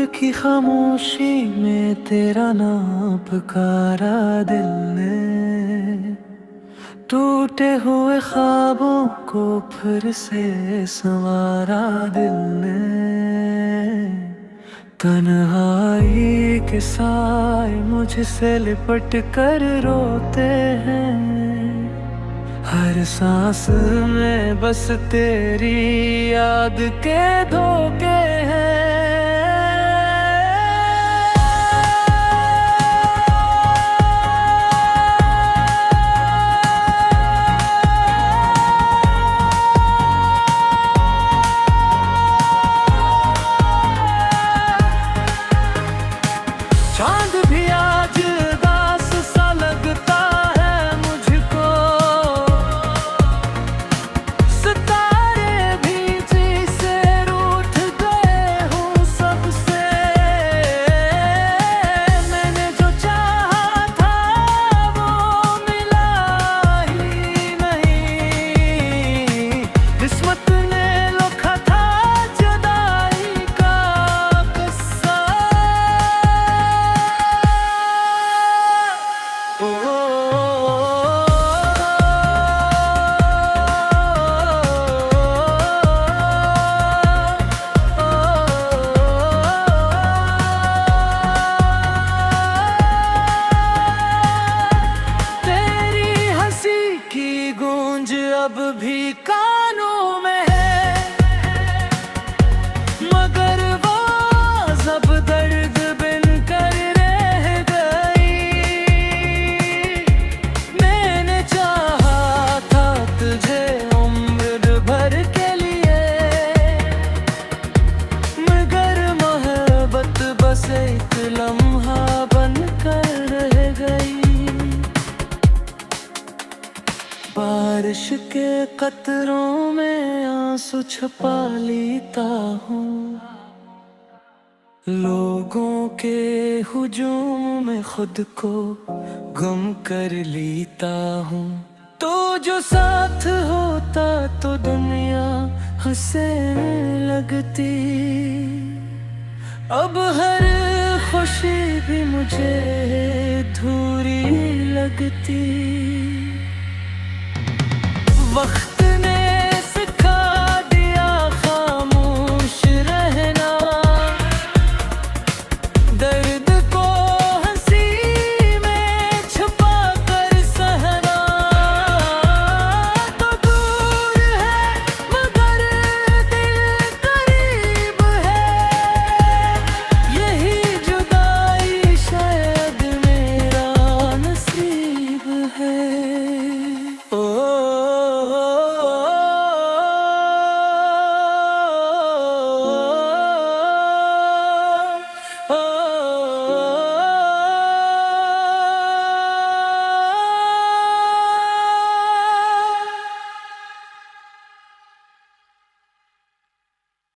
की खामोशी में तेरा नाम पुकारा दिल ने, टूटे हुए ख्वाबों को फिर से संवारा दिल ने। तन्हाई के साए मुझसे लिपट कर रोते हैं, हर सांस में बस तेरी याद के धोखे हैं। चांद भी आज उदास सा लगता है मुझको, सितारे भी जी से रूठ गए हूँ सबसे। मैंने जो चाहा था वो मिला ही नहीं, किस्मत ने लिखा था जुदाई का किस्सा। तेरी हंसी की गूंज अब भी कानों में है, मगर वो सब दर्द बिन कर रह गई। मैंने चाहा था तुझे उम्र भर के लिए, मगर मोहब्बत बस एक लम्हा बन कर रह गई। बारिश के कतरों में आंसू छुपा लेता हूँ, लोगों के हुजूम में खुद को गुम कर लेता हूँ। तो जो साथ होता तो दुनिया हंसने लगती, अब हर खुशी भी मुझे अधूरी लगती। वक्त